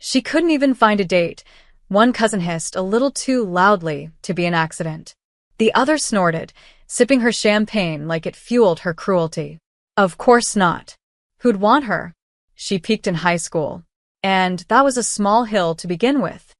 She couldn't even find a date. One cousin hissed a little too loudly to be an accident. The other snorted, sipping her champagne like it fueled her cruelty. Of course not. Who'd want her? She peaked in high school. And that was a small hill to begin with.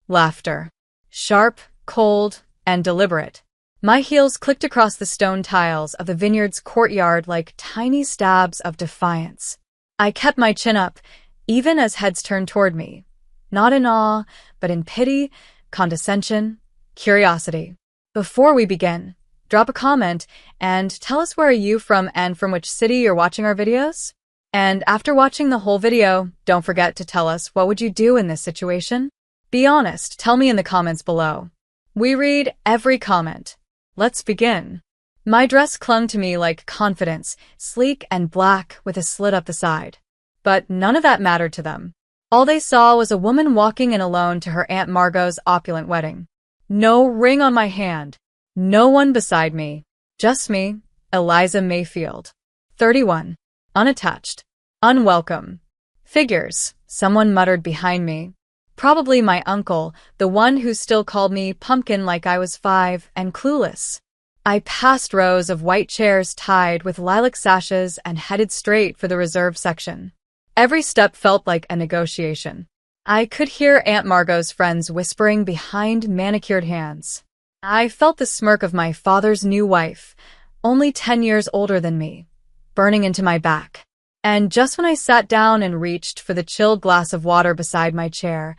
Laughter. Sharp, cold, and deliberate. My heels clicked across the stone tiles of the vineyard's courtyard like tiny stabs of defiance. I kept my chin up, even as heads turned toward me. Not in awe, but in pity, condescension, curiosity. Before we begin, drop a comment and tell us where are you from and from which city you're watching our videos? And after watching the whole video, don't forget to tell us what would you do in this situation? Be honest, tell me in the comments below. We read every comment. Let's begin. My dress clung to me like confidence, sleek and black with a slit up the side. But none of that mattered to them. All they saw was a woman walking in alone to her Aunt Margot's opulent wedding. No ring on my hand. No one beside me. Just me, Eliza Mayfield. 31. Unattached. Unwelcome. Figures, someone muttered behind me. Probably my uncle, the one who still called me pumpkin like I was 5 and clueless. I passed rows of white chairs tied with lilac sashes and headed straight for the reserved section. Every step felt like a negotiation. I could hear Aunt Margot's friends whispering behind manicured hands. I felt the smirk of my father's new wife, only 10 years older than me, burning into my back. And just when I sat down and reached for the chilled glass of water beside my chair,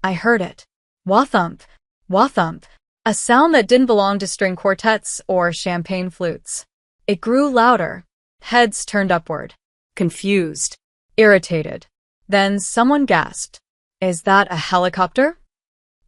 I heard it. Wah-thump, wah-thump, a sound that didn't belong to string quartets or champagne flutes. It grew louder, heads turned upward, confused, irritated. Then someone gasped. Is that a helicopter?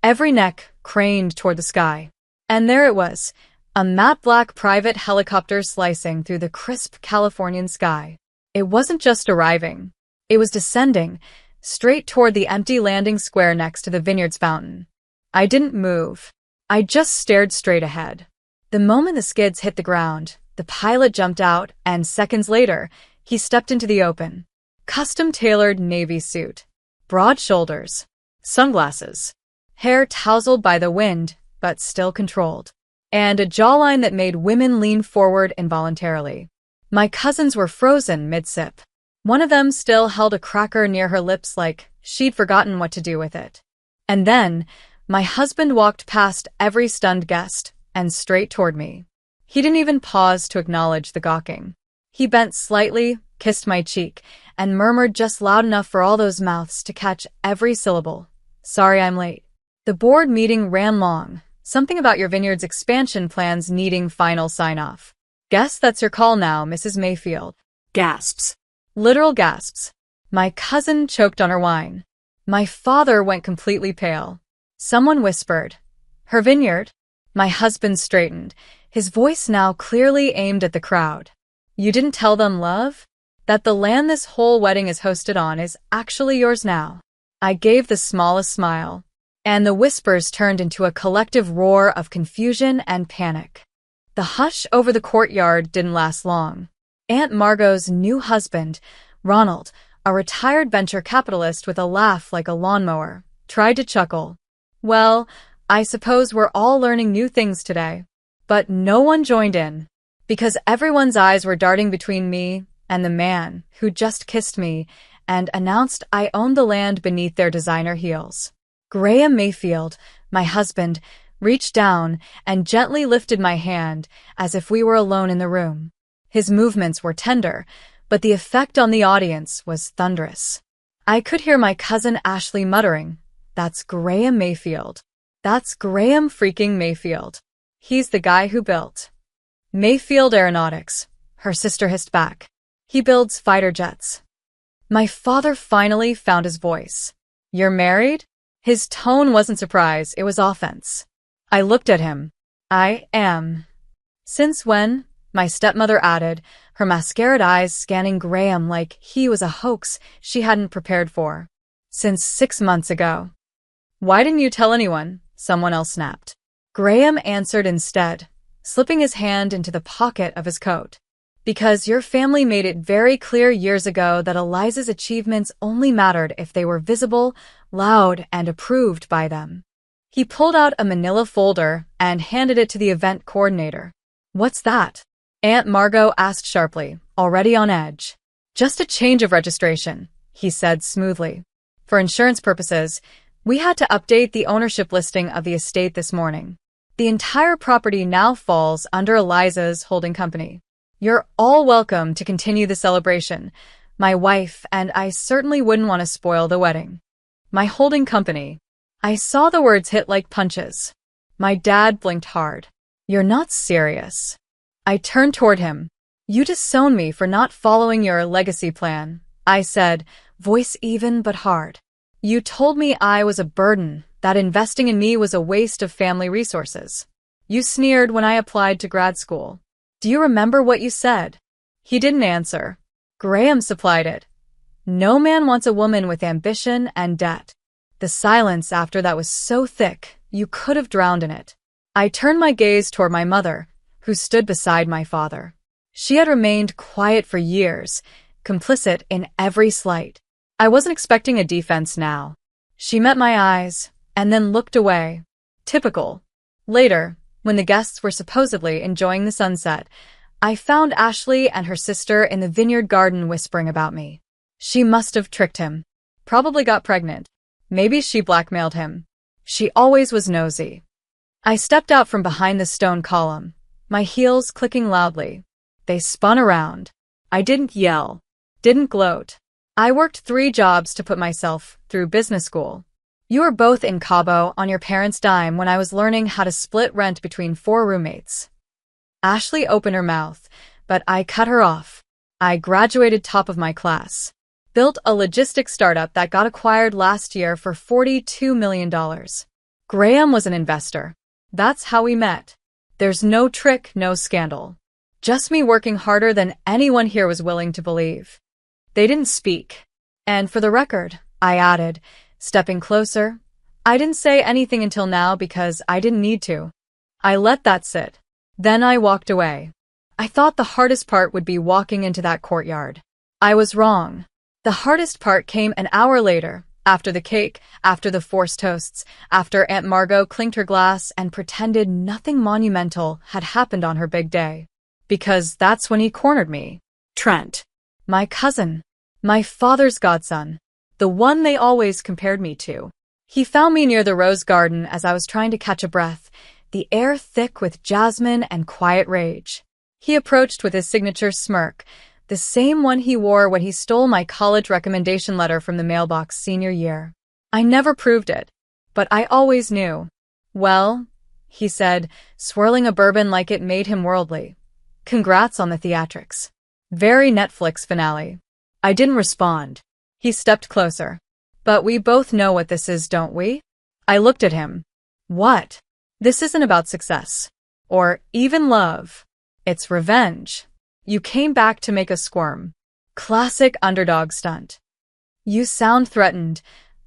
Every neck craned toward the sky. And there it was, a matte black private helicopter slicing through the crisp Californian sky. It wasn't just arriving. It was descending, straight toward the empty landing square next to the vineyard's fountain. I didn't move. I just stared straight ahead. The moment the skids hit the ground, the pilot jumped out, and seconds later, he stepped into the open. Custom-tailored navy suit. Broad shoulders. Sunglasses. Hair tousled by the wind, but still controlled. And a jawline that made women lean forward involuntarily. My cousins were frozen mid-sip. One of them still held a cracker near her lips like she'd forgotten what to do with it. And then, my husband walked past every stunned guest and straight toward me. He didn't even pause to acknowledge the gawking. He bent slightly, kissed my cheek, and murmured just loud enough for all those mouths to catch every syllable. Sorry I'm late. The board meeting ran long. Something about your vineyard's expansion plans needing final sign-off. Guess that's your call now, Mrs. Mayfield. Gasps. Literal gasps. My cousin choked on her wine. My father went completely pale. Someone whispered, "Her vineyard?" My husband straightened, his voice now clearly aimed at the crowd. You didn't tell them, love? That the land this whole wedding is hosted on is actually yours now. I gave the smallest smile, and the whispers turned into a collective roar of confusion and panic. The hush over the courtyard didn't last long. Aunt Margot's new husband, Ronald, a retired venture capitalist with a laugh like a lawnmower, tried to chuckle. Well, I suppose we're all learning new things today. But no one joined in, because everyone's eyes were darting between me and the man who just kissed me and announced I owned the land beneath their designer heels. Graham Mayfield, my husband, reached down and gently lifted my hand as if we were alone in the room. His movements were tender, but the effect on the audience was thunderous. I could hear my cousin Ashley muttering, "That's Graham Mayfield. That's Graham freaking Mayfield. He's the guy who built Mayfield Aeronautics," her sister hissed back. "He builds fighter jets." My father finally found his voice. "You're married?" His tone wasn't surprise, it was offense. I looked at him. "I am." "Since when?" my stepmother added, her mascaraed eyes scanning Graham like he was a hoax she hadn't prepared for. "Since 6 months ago." "Why didn't you tell anyone?" someone else snapped. Graham answered instead, slipping his hand into the pocket of his coat. "Because your family made it very clear years ago that Eliza's achievements only mattered if they were visible loud and approved by them. He pulled out a manila folder and handed it to the event coordinator. "What's that?" Aunt Margot asked sharply, already on edge. "Just a change of registration," he said smoothly. "For insurance purposes, we had to update the ownership listing of the estate this morning. The entire property now falls under Eliza's holding company. You're all welcome to continue the celebration. My wife and I certainly wouldn't want to spoil the wedding." My holding company. I saw the words hit like punches. My dad blinked hard. "You're not serious." I turned toward him. "You disowned me for not following your legacy plan," I said, voice even but hard. "You told me I was a burden, that investing in me was a waste of family resources. You sneered when I applied to grad school. Do you remember what you said?" He didn't answer. Graham supplied it. "No man wants a woman with ambition and debt." The silence after that was so thick, you could have drowned in it. I turned my gaze toward my mother, who stood beside my father. She had remained quiet for years, complicit in every slight. I wasn't expecting a defense now. She met my eyes, and then looked away. Typical. Later, when the guests were supposedly enjoying the sunset, I found Ashley and her sister in the vineyard garden whispering about me. She must have tricked him. Probably got pregnant. Maybe she blackmailed him. She always was nosy. I stepped out from behind the stone column, my heels clicking loudly. They spun around. I didn't yell, didn't gloat. I worked 3 jobs to put myself through business school. You were both in Cabo on your parents' dime when I was learning how to split rent between 4 roommates. Ashley opened her mouth, but I cut her off. I graduated top of my class. Built a logistics startup that got acquired last year for $42 million. Graham was an investor. That's how we met. There's no trick, no scandal. Just me working harder than anyone here was willing to believe. They didn't speak. And for the record, I added, stepping closer, I didn't say anything until now because I didn't need to. I let that sit. Then I walked away. I thought the hardest part would be walking into that courtyard. I was wrong. The hardest part came an hour later, after the cake, after the forced toasts, after Aunt Margot clinked her glass and pretended nothing monumental had happened on her big day. Because that's when he cornered me. Trent. My cousin. My father's godson. The one they always compared me to. He found me near the rose garden as I was trying to catch a breath, the air thick with jasmine and quiet rage. He approached with his signature smirk, the same one he wore when he stole my college recommendation letter from the mailbox senior year. I never proved it, but I always knew. "Well," he said, swirling a bourbon like it made him worldly. "Congrats on the theatrics. Very Netflix finale." I didn't respond. He stepped closer. "But we both know what this is, don't we?" I looked at him. "What?" "This isn't about success. Or even love. It's revenge. You came back to make us squirm. Classic underdog stunt." "You sound threatened,"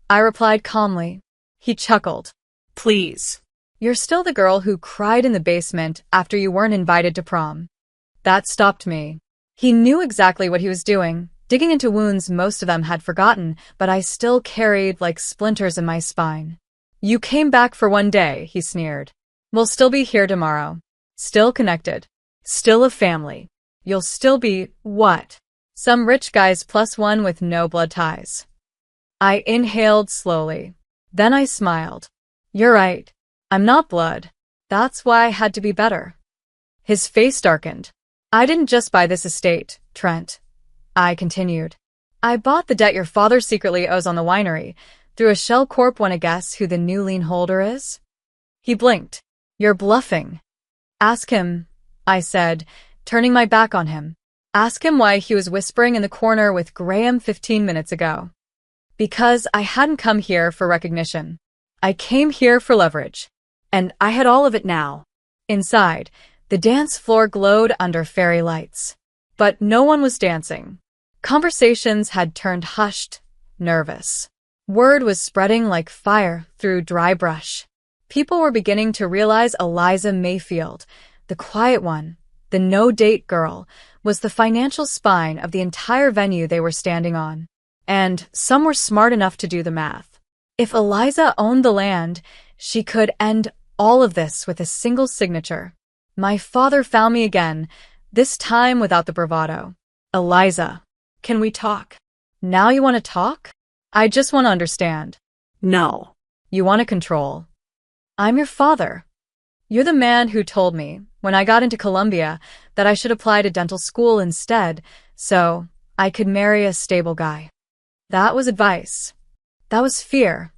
I replied calmly. He chuckled. "Please. You're still the girl who cried in the basement after you weren't invited to prom." That stopped me. He knew exactly what he was doing, digging into wounds most of them had forgotten, but I still carried like splinters in my spine. "You came back for one day," he sneered. "We'll still be here tomorrow. Still connected. Still a family. You'll still be, what? Some rich guy's +1 with no blood ties." I inhaled slowly. Then I smiled. "You're right. I'm not blood. That's why I had to be better." His face darkened. "I didn't just buy this estate, Trent," I continued. "I bought the debt your father secretly owes on the winery. Through a shell corp. Wanna guess who the new lien holder is?" He blinked. "You're bluffing." "Ask him," I said, turning my back on him. "Ask him why he was whispering in the corner with Graham 15 minutes ago." Because I hadn't come here for recognition. I came here for leverage. And I had all of it now. Inside, the dance floor glowed under fairy lights. But no one was dancing. Conversations had turned hushed, nervous. Word was spreading like fire through dry brush. People were beginning to realize Eliza Mayfield, the quiet one, the no-date girl, was the financial spine of the entire venue they were standing on. And some were smart enough to do the math. If Eliza owned the land, she could end all of this with a single signature. My father found me again, this time without the bravado. Eliza, can we talk? Now you want to talk? I just want to understand. No. You want to control. I'm your father. You're the man who told me, when I got into Columbia, that I should apply to dental school instead, so I could marry a stable guy. That was advice. That was fear,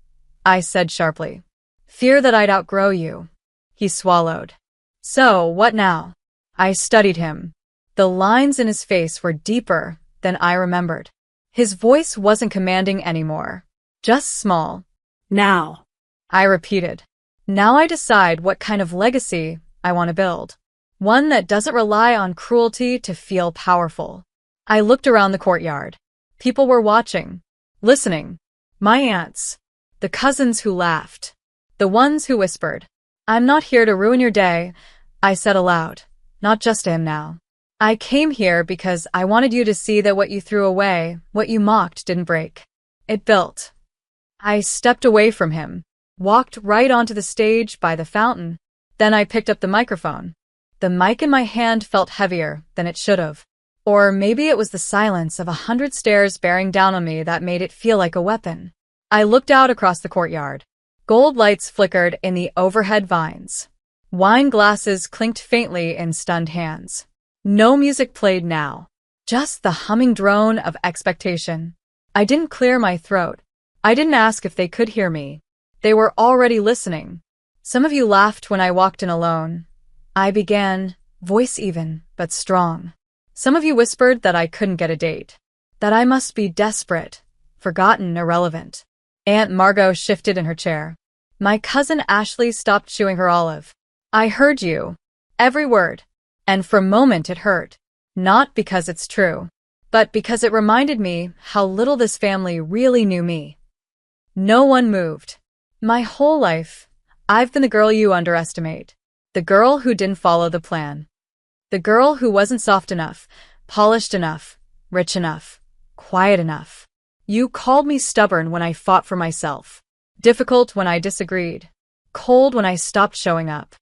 I said sharply. Fear that I'd outgrow you. He swallowed. So, what now? I studied him. The lines in his face were deeper than I remembered. His voice wasn't commanding anymore, just small. Now. I repeated. Now I decide what kind of legacy I want to build. One that doesn't rely on cruelty to feel powerful. I looked around the courtyard. People were watching, listening. My aunts, the cousins who laughed, the ones who whispered. I'm not here to ruin your day, I said aloud, not just to him now. I came here because I wanted you to see that what you threw away, what you mocked, didn't break. It built. I stepped away from him, walked right onto the stage by the fountain. Then I picked up the microphone. The mic in my hand felt heavier than it should have. Or maybe it was the silence of 100 stares bearing down on me that made it feel like a weapon. I looked out across the courtyard. Gold lights flickered in the overhead vines. Wine glasses clinked faintly in stunned hands. No music played now. Just the humming drone of expectation. I didn't clear my throat. I didn't ask if they could hear me. They were already listening. Some of you laughed when I walked in alone. I began, voice even, but strong. Some of you whispered that I couldn't get a date. That I must be desperate, forgotten, irrelevant. Aunt Margot shifted in her chair. My cousin Ashley stopped chewing her olive. I heard you. Every word. And for a moment it hurt. Not because it's true, but because it reminded me how little this family really knew me. No one moved. My whole life, I've been the girl you underestimate. The girl who didn't follow the plan. The girl who wasn't soft enough, polished enough, rich enough, quiet enough. You called me stubborn when I fought for myself. Difficult when I disagreed. Cold when I stopped showing up.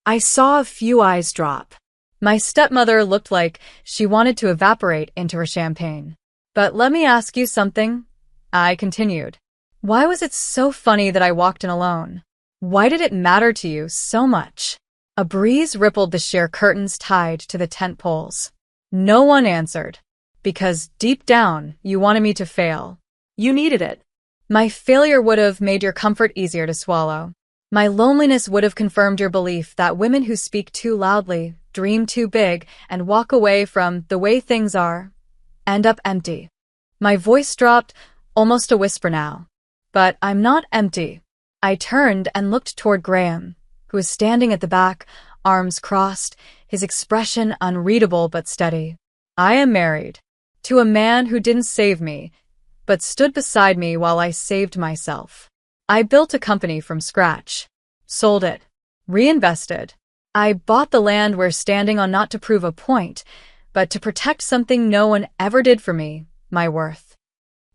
I saw a few eyes drop. My stepmother looked like she wanted to evaporate into her champagne. But let me ask you something, I continued. Why was it so funny that I walked in alone? Why did it matter to you so much? A breeze rippled the sheer curtains tied to the tent poles. No one answered. Because deep down, you wanted me to fail. You needed it. My failure would have made your comfort easier to swallow. My loneliness would have confirmed your belief that women who speak too loudly, dream too big, and walk away from the way things are, end up empty. My voice dropped, almost a whisper now. But I'm not empty. I turned and looked toward Graham, who was standing at the back, arms crossed, his expression unreadable but steady. I am married. To a man who didn't save me, but stood beside me while I saved myself. I built a company from scratch. Sold it. Reinvested. I bought the land we're standing on not to prove a point, but to protect something no one ever did for me, my worth.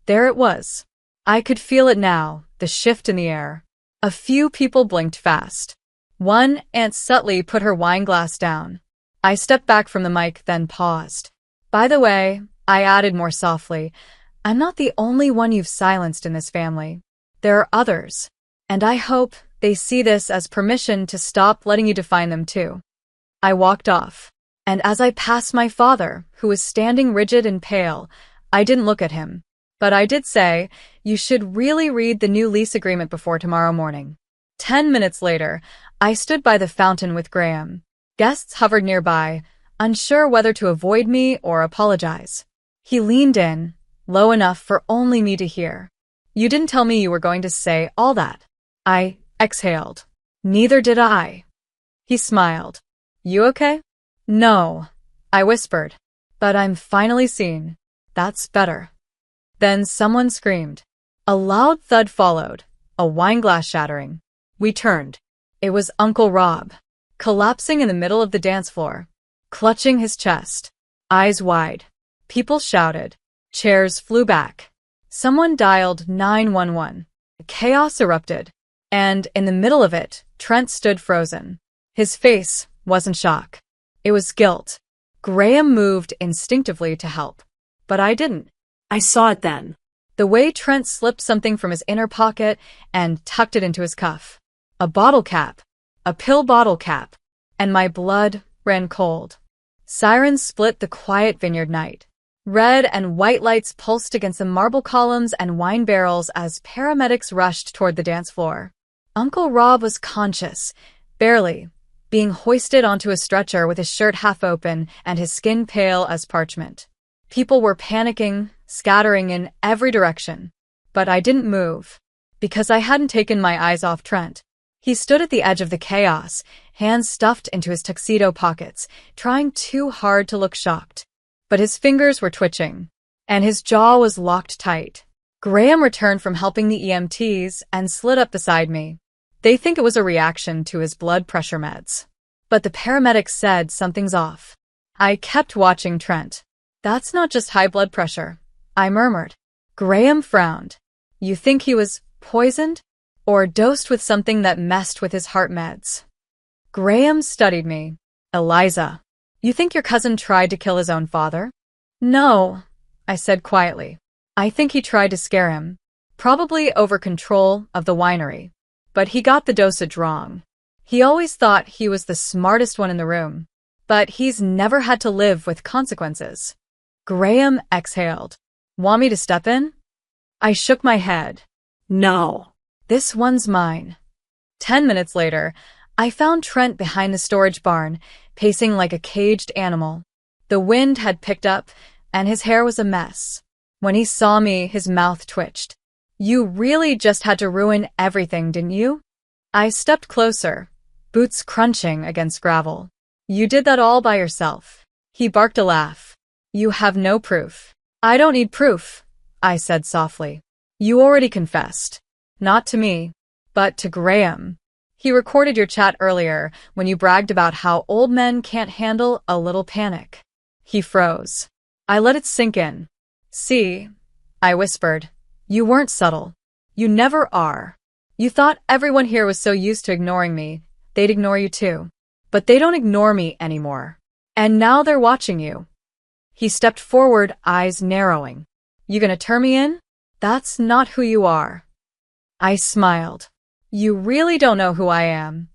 There it was. I could feel it now, the shift in the air. A few people blinked fast. One, Aunt Sutley, put her wine glass down. I stepped back from the mic, then paused. By the way, I added more softly, I'm not the only one you've silenced in this family. There are others. And I hope they see this as permission to stop letting you define them too. I walked off. And as I passed my father, who was standing rigid and pale, I didn't look at him. But I did say, you should really read the new lease agreement before tomorrow morning. 10 minutes later, I stood by the fountain with Graham. Guests hovered nearby, unsure whether to avoid me or apologize. He leaned in, low enough for only me to hear. You didn't tell me you were going to say all that. I exhaled. Neither did I. He smiled. You okay? No, I whispered. But I'm finally seen. That's better. Then someone screamed. A loud thud followed, a wineglass shattering. We turned. It was Uncle Rob, collapsing in the middle of the dance floor, clutching his chest, eyes wide. People shouted. Chairs flew back. Someone dialed 911. Chaos erupted, and in the middle of it, Trent stood frozen. His face wasn't shock. It was guilt. Graham moved instinctively to help, but I didn't. I saw it then. The way Trent slipped something from his inner pocket and tucked it into his cuff. A bottle cap. A pill bottle cap. And my blood ran cold. Sirens split the quiet vineyard night. Red and white lights pulsed against the marble columns and wine barrels as paramedics rushed toward the dance floor. Uncle Rob was conscious, barely, being hoisted onto a stretcher with his shirt half open and his skin pale as parchment. People were panicking, scattering in every direction. But I didn't move, because I hadn't taken my eyes off Trent. He stood at the edge of the chaos, hands stuffed into his tuxedo pockets, trying too hard to look shocked. But his fingers were twitching, and his jaw was locked tight. Graham returned from helping the EMTs and slid up beside me. They think it was a reaction to his blood pressure meds. But the paramedics said something's off. I kept watching Trent. That's not just high blood pressure, I murmured. Graham frowned. You think he was poisoned? Or dosed with something that messed with his heart meds? Graham studied me. Eliza, you think your cousin tried to kill his own father? No, I said quietly. I think he tried to scare him. Probably over control of the winery. But he got the dosage wrong. He always thought he was the smartest one in the room. But he's never had to live with consequences. Graham exhaled. Want me to step in? I shook my head. No. This one's mine. 10 minutes later, I found Trent behind the storage barn, pacing like a caged animal. The wind had picked up, and his hair was a mess. When he saw me, his mouth twitched. You really just had to ruin everything, didn't you? I stepped closer, boots crunching against gravel. You did that all by yourself. He barked a laugh. You have no proof. I don't need proof, I said softly. You already confessed. Not to me, but to Graham. He recorded your chat earlier when you bragged about how old men can't handle a little panic. He froze. I let it sink in. See, I whispered. You weren't subtle. You never are. You thought everyone here was so used to ignoring me, they'd ignore you too. But they don't ignore me anymore. And now they're watching you. He stepped forward, eyes narrowing. You gonna turn me in? That's not who you are. I smiled. You really don't know who I am.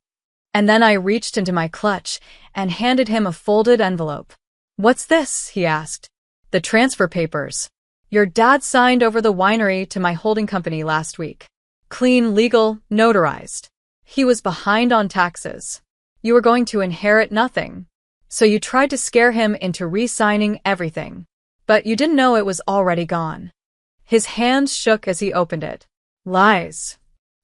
And then I reached into my clutch and handed him a folded envelope. What's this? He asked. The transfer papers. Your dad signed over the winery to my holding company last week. Clean, legal, notarized. He was behind on taxes. You were going to inherit nothing. So you tried to scare him into re-signing everything. But you didn't know it was already gone. His hands shook as he opened it. Lies.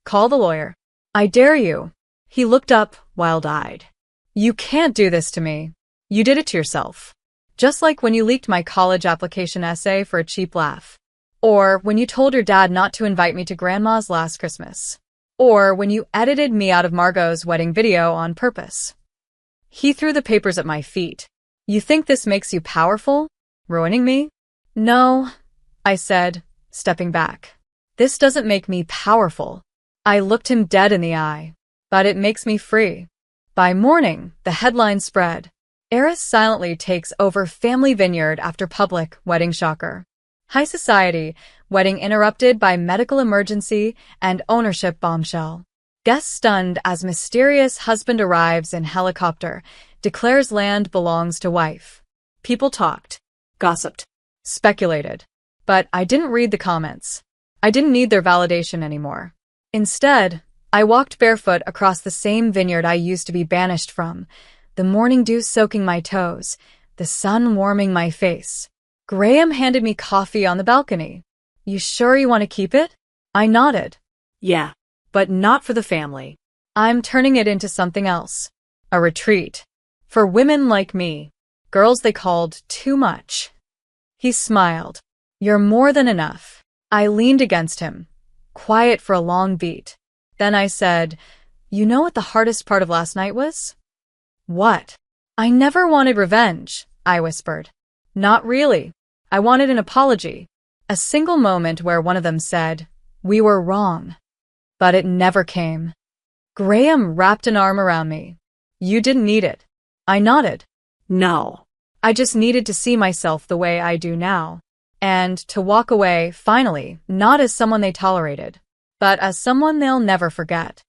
Call the lawyer. I dare you. He looked up, wild-eyed. You can't do this to me. You did it to yourself. Just like when you leaked my college application essay for a cheap laugh. Or when you told your dad not to invite me to Grandma's last Christmas. Or when you edited me out of Margot's wedding video on purpose. He threw the papers at my feet. You think this makes you powerful? Ruining me? No, I said, stepping back. This doesn't make me powerful. I looked him dead in the eye. But it makes me free. By morning, the headline spread. Heiress silently takes over family vineyard after public wedding shocker. High society, wedding interrupted by medical emergency and ownership bombshell. Guests stunned as mysterious husband arrives in helicopter, declares land belongs to wife. People talked, Gossiped. speculated. But I didn't read the comments. I didn't need their validation anymore. Instead, I walked barefoot across the same vineyard I used to be banished from, the morning dew soaking my toes, the sun warming my face. Graham handed me coffee on the balcony. You sure you want to keep it? I nodded. Yeah, but not for the family. I'm turning it into something else. A retreat. For women like me. Girls they called too much. He smiled. You're more than enough. I leaned against him, quiet for a long beat. Then I said, you know what the hardest part of last night was? What? I never wanted revenge, I whispered. Not really. I wanted an apology. A single moment where one of them said, we were wrong. But it never came. Graham wrapped an arm around me. You didn't need it. I nodded. No. I just needed to see myself the way I do now. And to walk away, finally, not as someone they tolerated, but as someone they'll never forget.